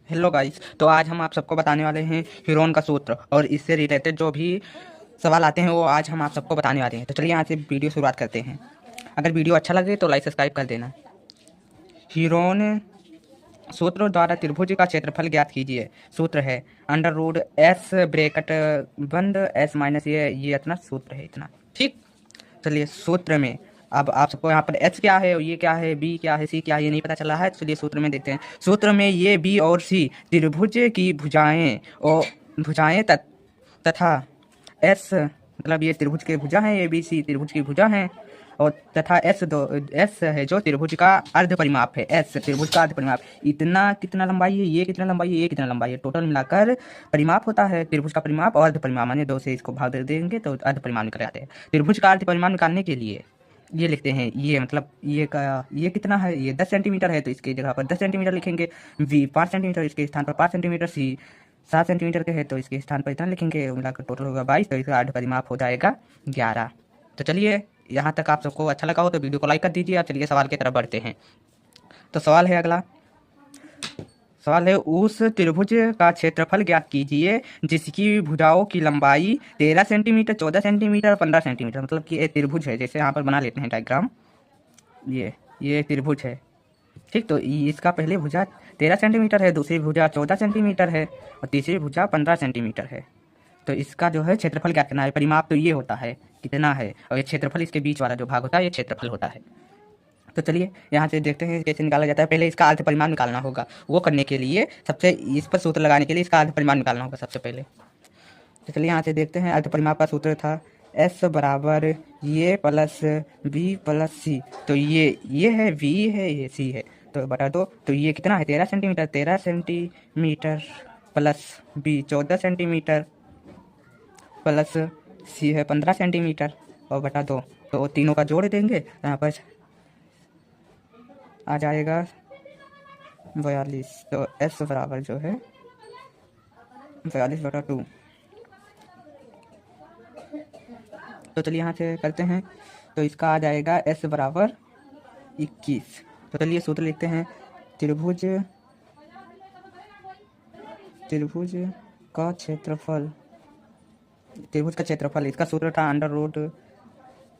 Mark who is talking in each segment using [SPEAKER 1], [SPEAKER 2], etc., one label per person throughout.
[SPEAKER 1] Hello guys. तो आज हम आप सबको बताने वाले हैं हीरोन का सूत्र और इससे रिलेटेड जो भी सवाल आते हैं वो आज हम आप सबको बताने वाले हैं। तो चलिए यहाँ से वीडियो शुरुआत करते हैं। अगर वीडियो अच्छा लगे तो लाइक सब्सक्राइब कर देना। हीरोन सूत्र द्वारा त्रिभुज का क्षेत्रफल ज्ञात कीजिए। सूत्र है अंडर रूट एस ब्रैकेट बंद एस माइनस ये इतना सूत्र है इतना। ठीक, चलिए सूत्र में अब आप सबको यहाँ पर एच क्या है और ये क्या है, बी क्या है, सी क्या है, ये नहीं पता चला है। चलिए सूत्र में देखते हैं। सूत्र में ये बी और सी त्रिभुज की भुजाएं और भुजाएं तथा एस मतलब ये त्रिभुज के भुजा हैं, ए बी सी त्रिभुज की भुजा हैं और तथा एस है जो त्रिभुज का अर्ध परिमाप है। एस त्रिभुज का अर्ध परिमाप इतना कितना लंबाई है, ये कितना लंबाई है, ये कितना लंबाई है, टोटल मिलाकर परिमाप होता है। त्रिभुज का परिमाप और अर्ध परिमाप माने दो से इसको भाग दे देंगे तो अर्ध परिमाप निकल आते हैं। त्रिभुज का अर्ध परिमाप निकालने के लिए ये लिखते हैं, ये मतलब ये कितना है, ये 10 सेंटीमीटर है तो इसकी जगह पर 10 सेंटीमीटर लिखेंगे। वी 5 सेंटीमीटर, इसके स्थान पर 5 सेंटीमीटर। सी 7 सेंटीमीटर के है तो इसके स्थान पर इतना लिखेंगे। मिलाकर टोटल होगा 22, तो इसका अर्ध परिमाप हो जाएगा 11। तो चलिए यहाँ तक आप सबको अच्छा लगा हो तो वीडियो को लाइक कर दीजिए। आप चलिए सवाल की तरफ बढ़ते हैं। तो सवाल है अगला सवाल है उस त्रिभुज का क्षेत्रफल ज्ञात कीजिए जिसकी भुजाओं की लंबाई 13 सेंटीमीटर, 14 सेंटीमीटर, 15 सेंटीमीटर। मतलब कि ये त्रिभुज है, जैसे यहाँ पर बना लेते हैं डायग्राम। ये त्रिभुज है, ठीक। तो इसका पहले भुजा 13 सेंटीमीटर है, दूसरी भुजा 14 सेंटीमीटर है और तीसरी भुजा 15 सेंटीमीटर है। तो इसका जो है क्षेत्रफल ज्ञात करना है। परिमाप तो ये होता है कितना है और ये क्षेत्रफल इसके बीच वाला जो भाग होता है ये क्षेत्रफल होता है। तो चलिए यहाँ से देखते हैं कैसे निकाला जाता है। पहले इसका अर्ध परिमाण निकालना होगा। वो करने के लिए सबसे इस पर सूत्र लगाने के लिए इसका अर्ध परिमाण निकालना होगा सबसे पहले। तो चलिए यहाँ से देखते हैं। अर्ध परिमाप का सूत्र था एस बराबर ये प्लस बी प्लस सी। तो ये है, वी है, ये सी है, तो बटा दो। तो ये कितना है 13 centimetre, 13 centimetre plus B 14 centimetre plus C है 15 सेंटीमीटर और बटा दो। तो तीनों का जोड़ देंगे, यहाँ पर आ जाएगा 42। तो एस बराबर जो है 42/2। तो चलिए यहाँ से करते हैं। तो इसका आ जाएगा एस बराबर 21। तो चलिए सूत्र लिखते हैं। त्रिभुज का क्षेत्रफल, त्रिभुज का क्षेत्रफल इसका सूत्र था अंडर रूट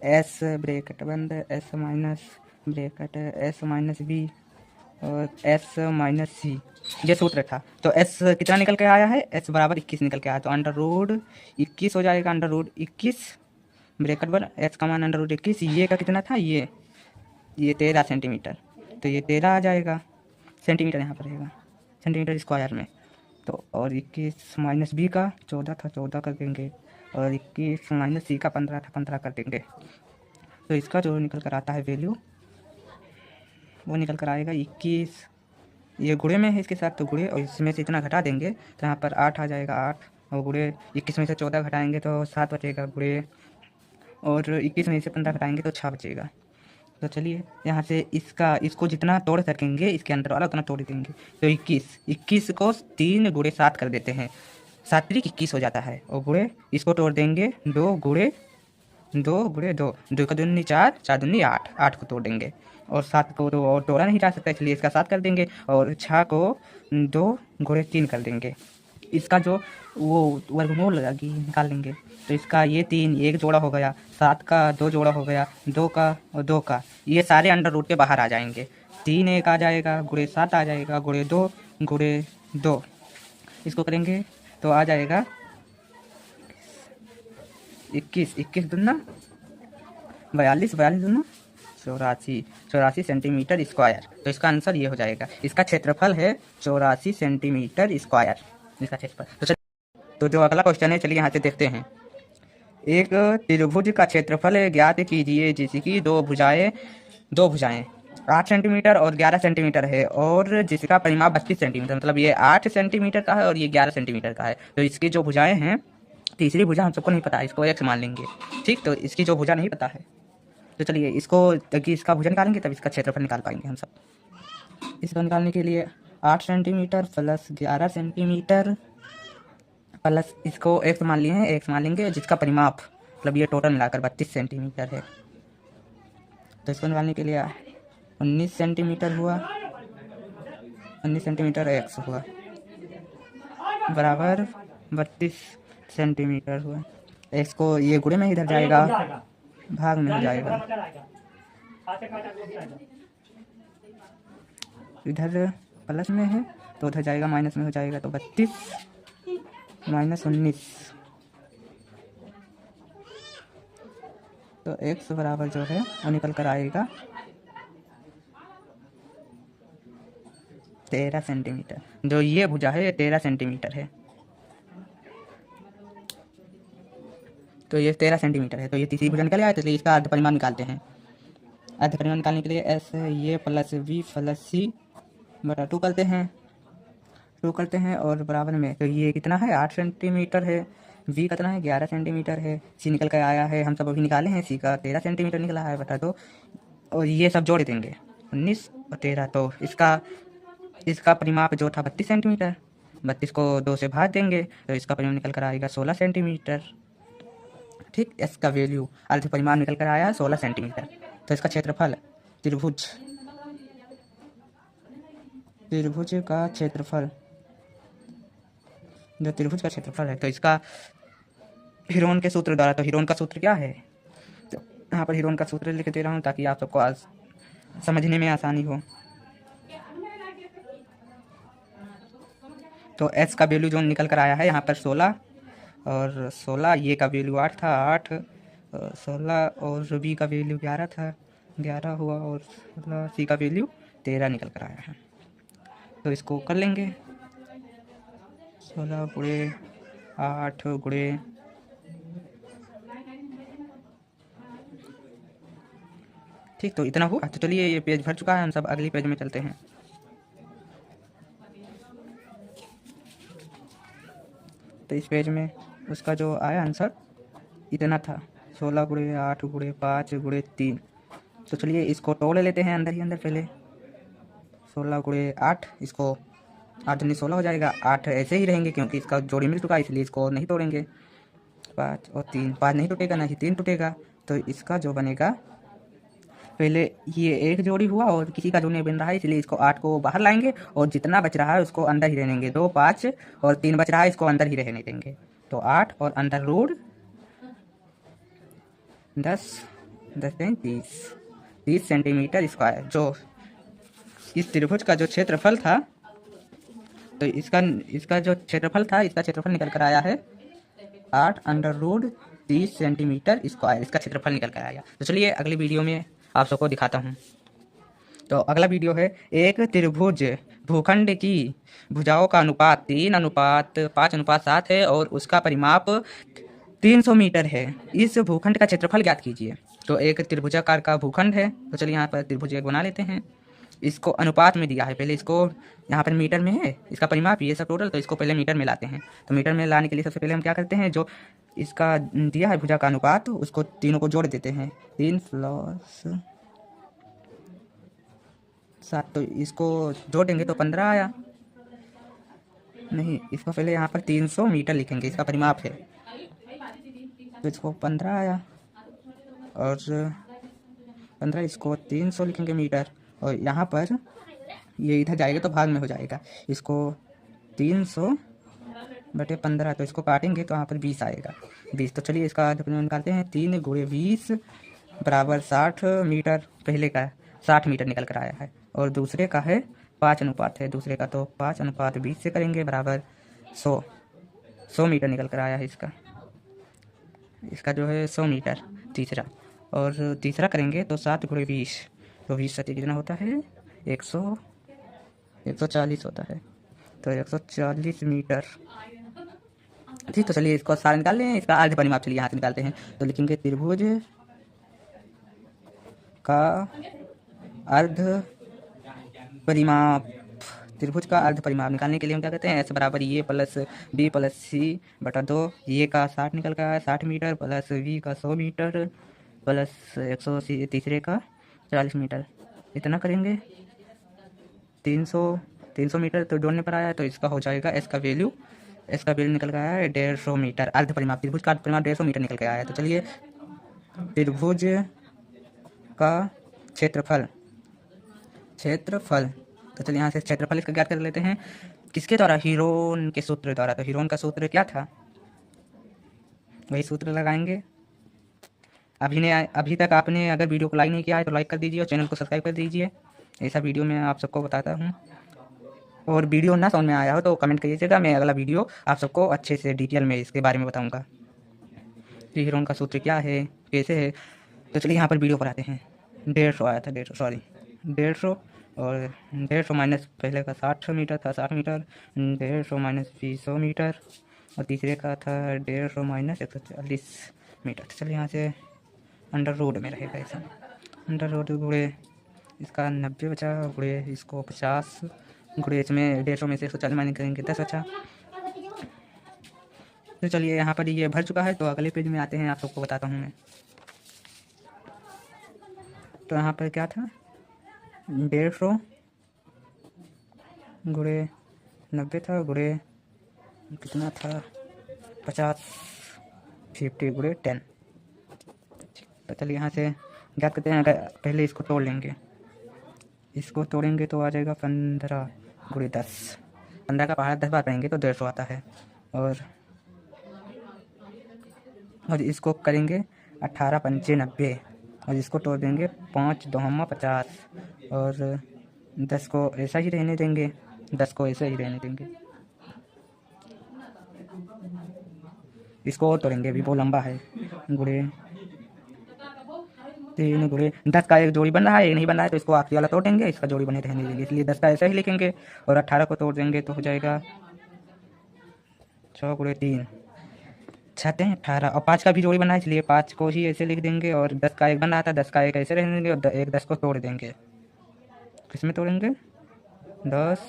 [SPEAKER 1] एस ब्रैकेट बंद s minus bracket s minus b और एस माइनस सी, ये सूत्र था। तो एस कितना निकल के आया है, एस बराबर 21 निकल के आया। तो अंडर रूट 21 हो जाएगा। अंडर रूट 21 ब्रैकेट बंद एस का मान अंडर रूट 21। ये का कितना था, ये 13 सेंटीमीटर। तो ये 13 आ जाएगा सेंटीमीटर, यहाँ पर रहेगा सेंटीमीटर स्क्वायर में। तो और 21 माइनस बी का 14 था, 14 कर देंगे और 21 माइनस सी का 15 था, 15 कर देंगे। तो इसका जो निकल कर आता है वैल्यू वो निकल कर आएगा 21। ये गुणे में है इसके साथ, तो गुणे और इसमें से इतना घटा देंगे तो यहाँ पर 8 आ जाएगा। 8 और गुणे 21 में से 14 घटाएंगे तो 7 बचेगा गुणे, और 21 में से 15 घटाएंगे तो 6 बचेगा। तो चलिए यहाँ से इसको जितना तोड़ सकेंगे इसके अंदर वाला उतना तोड़ देंगे। तो 21 को 3 गुणे 7 कर देते हैं, 7 त्रिक 21 हो जाता है। और गुणे इसको तोड़ देंगे 2 गुणे 2 गुणे 2, 2 का दूनी 4, 4 दूनी 8, 8 को तोड़ देंगे। और 7 को तो और तोड़ा नहीं जा सकता इसलिए इसका 7 कर देंगे और 6 को 2 गुणे 3 कर देंगे। इसका जो वो वर्गमूल लगेगी निकाल लेंगे। तो इसका ये 3 एक जोड़ा हो गया, 7 का 2 जोड़ा हो गया, 2 का और 2 का, ये सारे अंडर रूट के बाहर आ जाएंगे। 3 एक आ जाएगा, गुणे 7 आ जाएगा, गुणे 2 गुणे 2, इसको करेंगे तो आ जाएगा 21, 21 दूना 42, 42 दूना 84, 84 सेंटीमीटर स्क्वायर। तो इसका आंसर ये हो जाएगा। इसका क्षेत्रफल है 84 सेंटीमीटर स्क्वायर इसका क्षेत्रफल। तो जो अगला क्वेश्चन है चलिए यहाँ से देखते हैं। एक त्रिभुज का क्षेत्रफल ज्ञात कीजिए जिसकी दो भुजाएं 8 सेंटीमीटर और 11 सेंटीमीटर है और जिसका परिमाप 32 सेंटीमीटर। मतलब ये 8 सेंटीमीटर का है और ये 11 सेंटीमीटर का है। तो इसकी जो भुजाएं हैं, तीसरी भुजा हम सबको नहीं पता है, इसको एक्स मान लेंगे, ठीक। तो इसकी जो भुजा नहीं पता है तो चलिए इसको ताकि इसका भुजा निकालेंगे तब इसका क्षेत्रफल निकाल पाएंगे हम सब। इसको निकालने के लिए 8 सेंटीमीटर प्लस 11 सेंटीमीटर प्लस इसको एक्स मान लिए हैं, एक्स मान लेंगे जिसका परिमाप मतलब ये टोटल मिलाकर 32 सेंटीमीटर है। तो इसको निकालने के लिए 19 सेंटीमीटर हुआ, 19 सेंटीमीटर एक्स हुआ। बराबर 32 सेंटीमीटर हुआ। इसको ये गुणे में इधर जाएगा, भाग में हो जाएगा, इधर प्लस में है तो उधर जाएगा माइनस में हो जाएगा, तो 32 माइनस 19, तो x बराबर जो है वो निकल कर आएगा 13 सेंटीमीटर। जो ये भुजा है ये 13 सेंटीमीटर है, तो ये 13 सेंटीमीटर है। तो ये तीसरी भुजा निकल आया, तो इसलिए इसका अर्ध परिमाण निकालते हैं। अर्ध परिमाण निकालने के लिए एस ये प्लस बी प्लस सी बटा 2 करते हैं और बराबर में, तो ये कितना है 8 सेंटीमीटर है, बी कितना है 11 सेंटीमीटर है, सी निकल कर आया है, हम सब अभी निकाले हैं, सी का 13 सेंटीमीटर निकला है बटा 2, और ये सब जोड़ देंगे 19 और 13, तो इसका परिमाप जो था 32 सेंटीमीटर, 32 को 2 से भाग देंगे तो इसका परिमाप निकल कर आएगा 16 सेंटीमीटर। ठीक, एस का वैल्यू अर्ध परिमाण निकल कर आया 16 सेंटीमीटर। तो इसका क्षेत्रफल त्रिभुज का क्षेत्रफल, जो त्रिभुज का क्षेत्रफल है, तो इसका हीरोन के सूत्र द्वारा, तो हीरोन का सूत्र क्या है, तो यहाँ पर हीरोन का सूत्र लिख दे रहा हूँ ताकि आप सबको आज समझने में आसानी हो। तो एस का वैल्यू जो निकल कर आया है यहाँ पर 16, और 16 ये का वैल्यू 8 था, 8 16 और बी का वैल्यू 11 था, 11 हुआ, और 16 सी का वैल्यू 13 निकल कर आया है। तो इसको कर लेंगे 16 गुणे 8 गुणे, ठीक, तो इतना हुआ। तो चलिए ये पेज भर चुका है, हम सब अगली पेज में चलते हैं। तो इस पेज में उसका जो आया आंसर इतना था, 16 गुणे 8 गुणे 5 गुणे 3। तो चलिए इसको तोड़ लेते हैं अंदर ही अंदर पहले, 16 गुणे 8, इसको 8 दूनी 16 हो जाएगा, 8 ऐसे ही रहेंगे क्योंकि इसका जोड़ी मिल चुका है इसलिए इसको नहीं तोड़ेंगे। 5 और 3, 5 नहीं टूटेगा, ना ही 3 टूटेगा, तो इसका जो बनेगा, पहले ये एक जोड़ी हुआ और किसी का जोड़ी नहीं बन रहा है इसलिए इसको 8 को बाहर लाएंगे और जितना बच रहा है उसको अंदर ही रहने देंगे। 2 5 और 3 बच रहा है, इसको अंदर ही रहने देंगे। तो 8 और अंडर रूट 10 30 सेंटीमीटर स्क्वायर। जो इस त्रिभुज का जो क्षेत्रफल था, तो इसका जो क्षेत्रफल था, इसका क्षेत्रफल निकल कर आया है 8 अंडर रूट 30 सेंटीमीटर स्क्वायर, इसका क्षेत्रफल निकल कर आया। तो चलिए अगली वीडियो में आप सबको दिखाता हूँ। तो अगला वीडियो है, एक त्रिभुज भूखंड की भुजाओं का अनुपात 3:5:7 है और उसका परिमाप 300 मीटर है। इस भूखंड का क्षेत्रफल ज्ञात कीजिए। तो एक त्रिभुजाकार का भूखंड है, तो चलिए यहाँ पर त्रिभुज एक बना लेते हैं। इसको अनुपात में दिया है, पहले इसको यहाँ पर मीटर में है इसका परिमाप, ये सब टोटल, तो इसको पहले मीटर में लाते हैं। तो मीटर में लाने के लिए सबसे पहले हम क्या करते हैं, जो इसका दिया है भुजा का अनुपात, उसको तीनों को जोड़ देते हैं, 3 + 7, तो इसको जोड़ेंगे तो 15 आया। नहीं, इसको पहले यहाँ पर 300 मीटर लिखेंगे, इसका परिमाप है, तो इसको 15 आया, और 15 इसको 300 लिखेंगे मीटर, और यहाँ पर ये इधर जाएगा तो भाग में हो जाएगा, इसको 300/15, तो इसको काटेंगे तो यहाँ पर 20 आएगा, 20। तो चलिए इसका आधा परिमाण निकालते हैं, 3 × 20 = 60 मीटर। पहले का 60 मीटर निकल कर आया है, और दूसरे का है 5 अनुपात है, दूसरे का तो 5:20 से करेंगे बराबर 100 मीटर निकल कर आया है। इसका जो है 100 मीटर तीसरा, और तीसरा करेंगे तो 7 × 20, तो 20 सत्य कितना होता है, 140 होता है, तो 140 मीटर। ठीक, तो चलिए इसको सारा निकाल लें, इसका अर्ध परिमाप चलिए यहाँ से निकालते हैं। तो लिखेंगे त्रिभुज का अर्ध परिमाप, त्रिभुज का अर्ध परिमाप निकालने के लिए हम क्या कहते हैं, S बराबर ये प्लस बी प्लस सी बटा 2, ये का 60 निकल का है 60 मीटर, प्लस बी का 100 मीटर, प्लस 180 तीसरे का 40 मीटर, इतना करेंगे 300 मीटर, तो जोड़ने पर आया है, तो इसका हो जाएगा एस का वैल्यू निकल के आया है 150 मीटर। अर्ध परिमाप, त्रिभुज का अर्ध परिमाप 150 मीटर निकल के आया है। तो चलिए त्रिभुज का क्षेत्रफल, तो चलिए यहाँ से क्षेत्रफल इसका ज्ञात कर लेते हैं। किसके द्वारा? हीरोन के सूत्र द्वारा। तो हीरोन का सूत्र क्या था? वही सूत्र लगाएंगे। अभी तक आपने अगर वीडियो को लाइक नहीं किया है तो लाइक कर दीजिए और चैनल को सब्सक्राइब कर दीजिए। ऐसा वीडियो मैं आप सबको बताता हूँ। और वीडियो ना समझ में आया हो तो कमेंट करिएगा, मैं अगला वीडियो आप सबको अच्छे से डिटेल में इसके बारे में बताऊँगा कि हीरोन का सूत्र क्या है, कैसे है। तो चलिए यहाँ पर वीडियो पर आते हैं। 150 आया था, 150 सॉरी 150 और 150 माइनस पहले का 60 मीटर था, 60 मीटर 150 माइनस 20 मीटर और तीसरे का था 150 माइनस 140 मीटर। तो चलिए यहाँ से अंडर रोड में रहेगा ऐसा। अंडर रोड गुड़े इसका 90 बचा, गुड़े इसको 50, गुड़े इसमें 150 में से 140 माइनस करेंगे 10 बचा। तो चलिए यहाँ पर ये भर चुका है, तो अगले पेज में आते हैं, आप सबको बताता हूँ मैं। तो यहाँ पर क्या था? 150 गुड़े 90 था, गुड़े कितना था 50, 50 गुड़े 10। तो चलिए यहाँ से ज्ञात करते हैं। अगर पहले इसको तोड़ लेंगे, इसको तोड़ेंगे तो आ जाएगा 15 गुड़े 10। 15 का पहाड़ 10 बार पढ़ेंगे तो 150 आता है। और इसको करेंगे 18 पंचे 90 और इसको तोड़ देंगे 5 2 50 और 10 को ऐसा ही रहने देंगे, 10 को ऐसे ही रहने देंगे। इसको और तोड़ेंगे, अभी वो लंबा है। गुड़े 3 गुड़े 10 का एक जोड़ी बन रहा है, एक नहीं बन रहा है, तो इसको आखिरी वाला तोड़ देंगे, इसका जोड़ी बने रहने देंगे, इसलिए 10 का ऐसा ही लिखेंगे। और 18 को तोड़ देंगे तो हो जाएगा 6 गुड़े 3 छठे 18 और 5 का भी जोड़ी बना है, इसलिए 5 को ही ऐसे लिख देंगे। और 10 का एक बन रहा था, 10 का एक ऐसे रहने देंगे और एक 10 को तोड़ देंगे। किसमें तोड़ेंगे? 10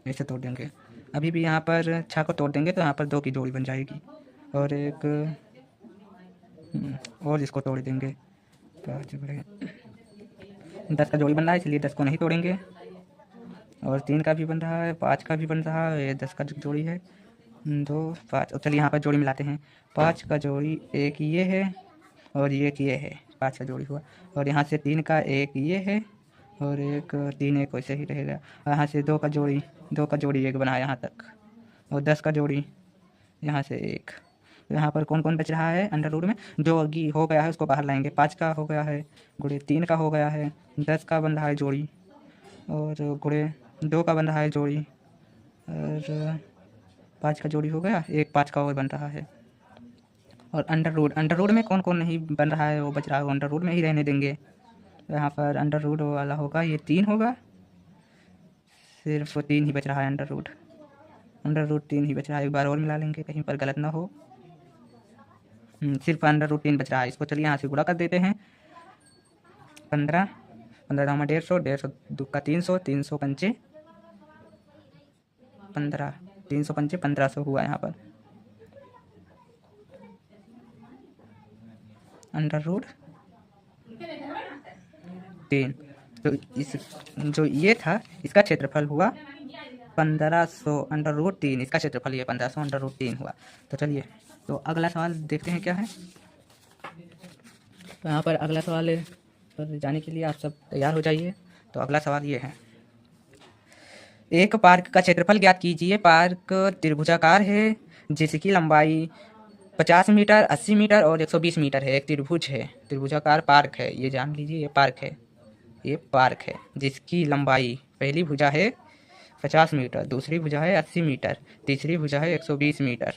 [SPEAKER 1] ऐसे तोड़ देंगे। अभी भी यहाँ पर 6 को तोड़ देंगे तो यहाँ पर 2 की जोड़ी बन जाएगी और एक और इसको तोड़ देंगे। 5 गुड़े 10 का जोड़ी बन रहा है, इसलिए 10 को नहीं तोड़ेंगे। और 3 का भी बन रहा है, 5 का भी बन रहा है, ये 10 का जोड़ी है 2 5। और चलिए यहाँ पर जोड़ी मिलाते हैं। 5 का जोड़ी एक ये है और एक ये है, 5 का जोड़ी हुआ। और यहाँ से 3 का एक ये है और एक 3 एक वैसे ही रहेगा। यहाँ से 2 का जोड़ी एक बना यहाँ तक और 10 का जोड़ी यहाँ से एक। तो यहाँ पर कौन कौन बच रहा है अंडर रूट में? जो अगी हो गया है उसको बाहर लाएंगे। 5 का हो गया है, गुड़े 3 का हो गया है, 10 का बन रहा है जोड़ी और गुड़े 2 का बन रहा है जोड़ी और 5 का जोड़ी हो गया, एक 5 का और बन रहा है। और अंडर रूट में कौन कौन नहीं बन रहा है वो बच रहा है, वो अंडर रूट में ही रहने देंगे। तो यहाँ पर अंडर रूट वाला होगा, ये 3 होगा, सिर्फ 3 ही बच रहा है अंडर रूट 3 ही बच रहा है। एक बार और मिला लेंगे कहीं पर गलत ना हो। सिर्फ अंडर रूट 3 बच रहा है। इसको चलिए यहाँ से गुणा कर देते हैं। 15 15 150, 150 का 300, 300 पंचे 15, 300 पंचे 1500 हुआ यहाँ पर। अंडर रूट 3, तो इस जो ये था इसका क्षेत्रफल हुआ 1500 अंडर रूट 3, इसका क्षेत्रफल ये 1500 अंडर रूट 3 हुआ। तो चलिए तो अगला सवाल देखते हैं क्या है। तो यहाँ पर अगला सवाल पर जाने के लिए आप सब तैयार हो जाइए। तो अगला सवाल ये है, एक पार्क का क्षेत्रफल ज्ञात कीजिए। पार्क त्रिभुजाकार है जिसकी लंबाई 50 मीटर, 80 मीटर और 120 मीटर है। एक त्रिभुज है, त्रिभुजाकार पार्क है, ये जान लीजिए। ये पार्क है जिसकी लंबाई, पहली भुजा है 50 मीटर, दूसरी भुजा है 80 मीटर, तीसरी भुजा है 120 मीटर।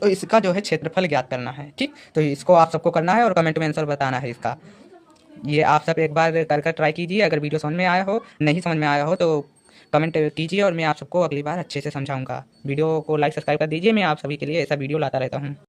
[SPEAKER 1] तो इसका जो है क्षेत्रफल ज्ञात करना है। ठीक, तो इसको आप सबको करना है और कमेंट में आंसर बताना है इसका। ये आप सब एक बार कर ट्राई कीजिए। अगर वीडियो समझ में आया हो, नहीं समझ में आया हो तो कमेंट कीजिए और मैं आप सबको अगली बार अच्छे से समझाऊंगा। वीडियो को लाइक सब्सक्राइब कर दीजिए, मैं आप सभी के लिए ऐसा वीडियो लाता रहता हूँ।